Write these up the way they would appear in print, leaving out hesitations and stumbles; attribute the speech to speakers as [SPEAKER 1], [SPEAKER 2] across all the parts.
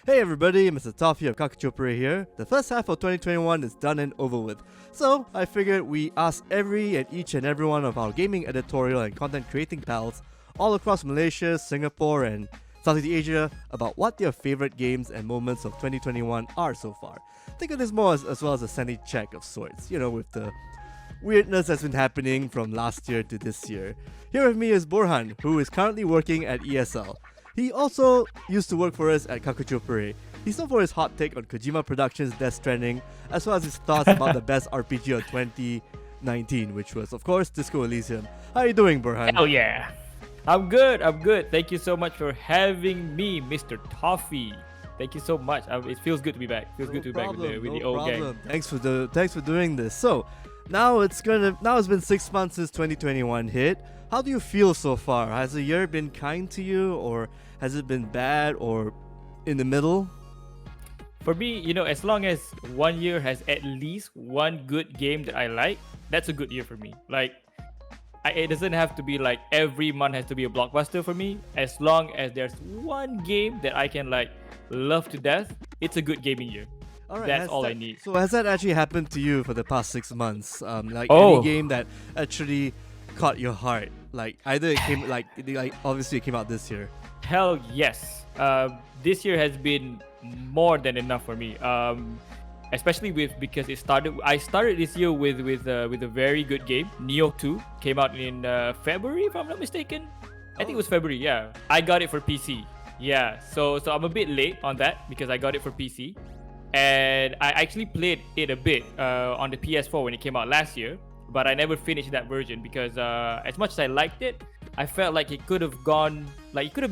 [SPEAKER 1] Hey everybody, Mr. Toffee of Kakuchopurei here. The first half of 2021 is done and over with. So, I figured we ask each and every one of our gaming editorial and content creating pals all across Malaysia, Singapore, and Southeast Asia about what their favorite games and moments of 2021 are so far. Think of this more as well as a sanity check of sorts, with the weirdness that's been happening from last year to this year. Here with me is Burhan, who is currently working at ESL. He also used to work for us at Kakuchopurei. He's known for his hot take on Kojima Productions' Death Stranding, as well as his thoughts about the best RPG of 2019, which was, of course, Disco Elysium. How are you doing, Burhan?
[SPEAKER 2] Hell yeah. I'm good. Thank you so much for having me, Mr. Toffee. Thank you so much. It feels good to be back. Feels good to be back with the old gang.
[SPEAKER 1] Thanks for doing this. So, now it's been 6 months since 2021 hit. How do you feel so far? Has the year been kind to you, or has it been bad, or in the middle?
[SPEAKER 2] For me, as long as 1 year has at least one good game that I like, that's a good year for me. Like, it doesn't have to be like every month has to be a blockbuster for me. As long as there's one game that I can love to death, it's a good gaming year.
[SPEAKER 1] All right,
[SPEAKER 2] that's all I need.
[SPEAKER 1] So has that actually happened to you for the past 6 months? Any game that actually caught your heart? Like either it came obviously it came out this year.
[SPEAKER 2] Hell yes. This year has been more than enough for me. Especially because I started this year with a very good game. Nioh 2 came out in February, if I'm not mistaken. I think it was February. Yeah, I got it for PC. Yeah, so I'm a bit late on that because I got it for PC, and I actually played it a bit on the PS4 when it came out last year. But I never finished that version because as much as I liked it, I felt like it could have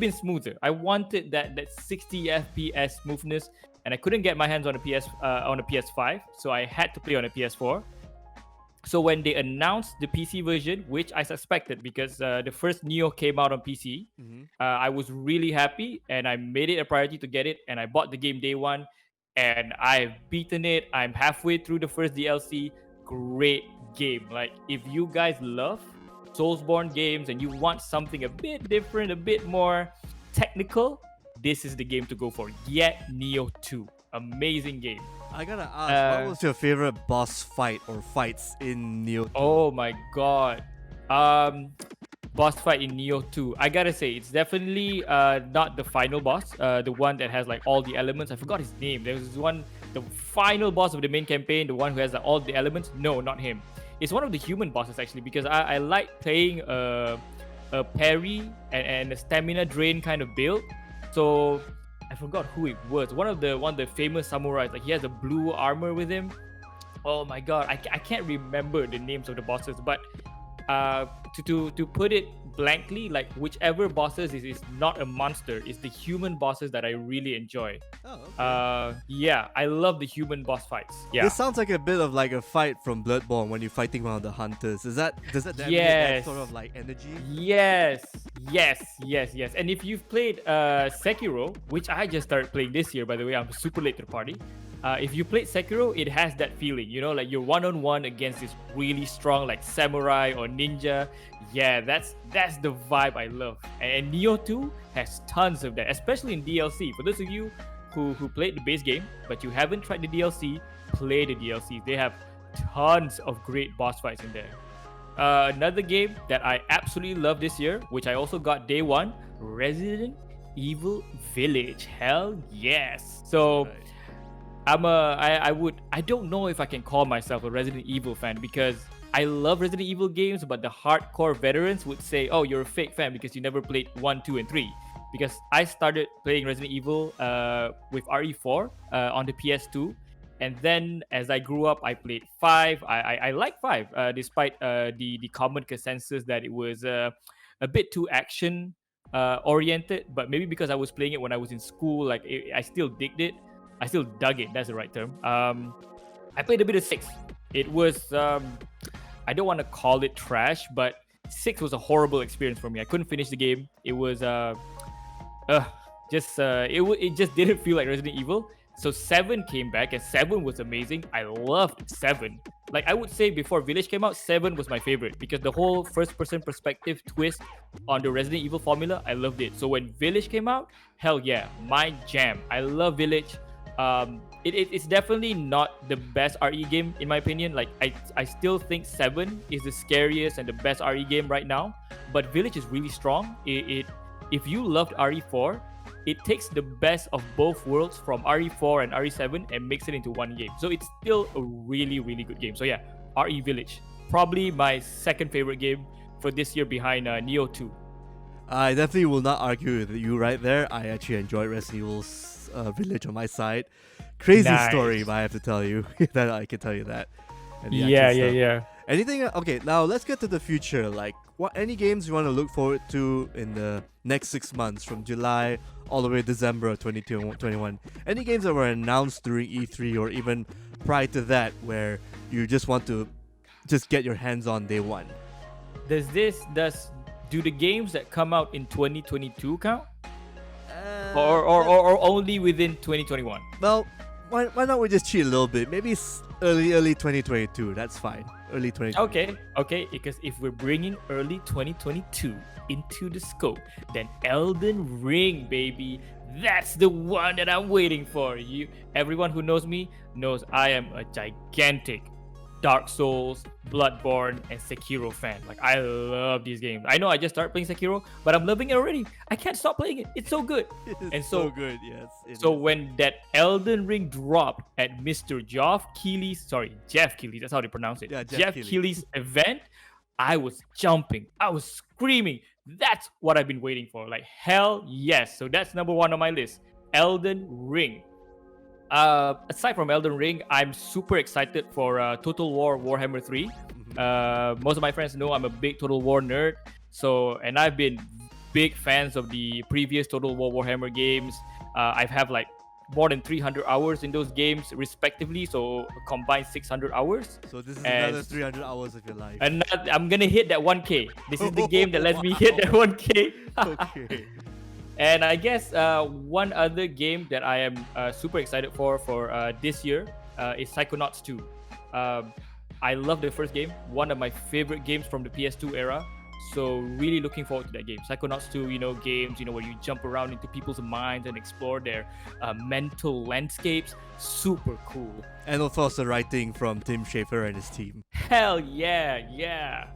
[SPEAKER 2] been smoother. I wanted that 60 FPS smoothness, and I couldn't get my hands on a PS5, so I had to play on a PS4. So when they announced the PC version, which I suspected because the first Nioh came out on PC, I was really happy, and I made it a priority to get it, and I bought the game day one, and I've beaten it. I'm halfway through the first DLC. Great game. Like, if you guys love Soulsborne games and you want something a bit different, a bit more technical, this is the game to go for. Get Nioh 2. Amazing game.
[SPEAKER 1] I gotta ask, what was your favorite boss fight or fights in Nioh 2?
[SPEAKER 2] Oh my god. Boss fight in Nioh 2. I gotta say, it's definitely not the final boss. The one that has all the elements. I forgot his name. There was one, the final boss of the main campaign, the one who has all the elements. No, not him. It's one of the human bosses actually, because I like playing a parry and a stamina drain kind of build. So I forgot who it was. One of the famous samurais. He has a blue armor with him. Oh my god, I can't remember the names of the bosses, but to put it blankly, whichever bosses is not a monster, it's the human bosses that I really enjoy.
[SPEAKER 1] Oh, okay.
[SPEAKER 2] Yeah, I love the human boss fights. Yeah,
[SPEAKER 1] this sounds like a bit of a fight from Bloodborne when you're fighting one of the hunters. Does that
[SPEAKER 2] yes.
[SPEAKER 1] that sort of energy?
[SPEAKER 2] Yes. And if you've played Sekiro, which I just started playing this year, by the way, I'm super late to the party. If you played Sekiro, it has that feeling, you're one-on-one against this really strong samurai or ninja. Yeah, that's the vibe I love. And Nioh 2 has tons of that, especially in DLC. For those of you who played the base game, but you haven't tried the DLC, play the DLC. They have tons of great boss fights in there. Another game that I absolutely love this year, which I also got day one, Resident Evil Village. Hell yes. So
[SPEAKER 1] Right.
[SPEAKER 2] I don't know if I can call myself a Resident Evil fan because I love Resident Evil games, but the hardcore veterans would say, oh, you're a fake fan because you never played 1, 2, and 3. Because I started playing Resident Evil with RE4 on the PS2. And then as I grew up, I played 5. I like 5, despite the common consensus that it was a bit too action oriented. But maybe because I was playing it when I was in school, I still digged it. I still dug it. That's the right term. I played a bit of 6. It was, I don't want to call it trash, but 6 was a horrible experience for me. I couldn't finish the game. It was, it just didn't feel like Resident Evil. So 7 came back, and 7 was amazing. I loved 7. Like, I would say before Village came out, 7 was my favorite because the whole first-person perspective twist on the Resident Evil formula, I loved it. So when Village came out, hell yeah, my jam. I love Village. It's definitely not the best RE game in my opinion. Like, I still think 7 is the scariest and the best RE game right now. But Village is really strong. If you loved RE4, it takes the best of both worlds from RE4 and RE7 and makes it into one game. So it's still a really, really good game. So yeah, RE Village. Probably my second favorite game for this year behind Neo 2.
[SPEAKER 1] I definitely will not argue with you right there. I actually enjoyed Resident Evil's Village on my side. Crazy story, but I have to tell you that I can tell you that. And the action stuff.
[SPEAKER 2] Yeah.
[SPEAKER 1] Anything? Okay, now let's get to the future. Like, any games you want to look forward to in the next 6 months, from July all the way to December of 2021? Any games that were announced during E3 or even prior to that, where you just want to just get your hands on day one?
[SPEAKER 2] Do the games that come out in 2022 count? Or only within 2021?
[SPEAKER 1] Well, why not we just cheat a little bit? Maybe it's early 2022. That's fine. Early 2022.
[SPEAKER 2] Okay. Because if we're bringing early 2022 into the scope, then Elden Ring, baby, that's the one that I'm waiting for. Everyone who knows me knows I am a gigantic Dark Souls, Bloodborne, and Sekiro fan. Like, I love these games. I know I just started playing Sekiro, but I'm loving it already. I can't stop playing it. It's so good.
[SPEAKER 1] It's so good, yes.
[SPEAKER 2] When that Elden Ring dropped at Mr. Jeff Keighley's, that's how they pronounce it.
[SPEAKER 1] Yeah,
[SPEAKER 2] Jeff Keighley's event, I was jumping. I was screaming. That's what I've been waiting for. Like, hell yes. So that's number 1 on my list. Elden Ring. Aside from Elden Ring, I'm super excited for Total War Warhammer 3. Most of my friends know I'm a big Total War nerd. And I've been big fans of the previous Total War Warhammer games. I've have like more than 300 hours in those games respectively, so a combined 600 hours.
[SPEAKER 1] So this is another 300 hours of your life.
[SPEAKER 2] And I'm gonna hit that 1K. This is the game that lets me hit that 1K.
[SPEAKER 1] Okay.
[SPEAKER 2] And I guess one other game that I am super excited for this year is Psychonauts 2. I love the first game, one of my favorite games from the PS2 era. So really looking forward to that game. Psychonauts 2, games, where you jump around into people's minds and explore their mental landscapes. Super cool.
[SPEAKER 1] And of course, the writing from Tim Schafer and his team.
[SPEAKER 2] Hell yeah.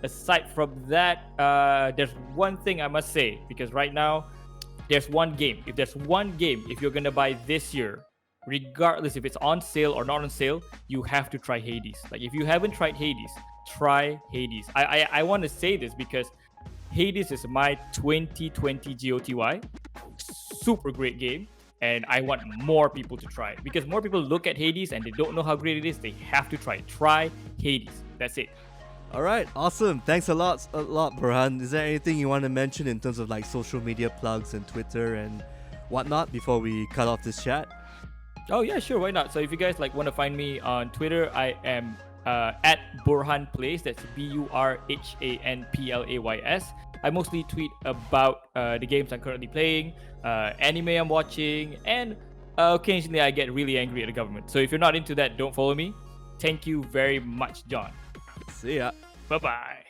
[SPEAKER 2] Aside from that, there's one thing I must say, because right now there's one game. If you're gonna buy this year, regardless if it's on sale or not on sale, you have to try Hades. Like, if you haven't tried Hades, try Hades. I want to say this because Hades is my 2020 GOTY. Super great game. And I want more people to try it, because more people look at Hades and they don't know how great it is. They have to try it. Try Hades. That's it.
[SPEAKER 1] All right, awesome. Thanks a lot, Burhan. Is there anything you want to mention in terms of like social media plugs and Twitter and whatnot before we cut off this chat?
[SPEAKER 2] Oh yeah, sure. Why not? So if you guys want to find me on Twitter, I am at Burhan Plays. That's BURHANPLAYS. I mostly tweet about the games I'm currently playing, anime I'm watching, and occasionally I get really angry at the government. So if you're not into that, don't follow me. Thank you very much, John.
[SPEAKER 1] See ya.
[SPEAKER 2] Bye-bye.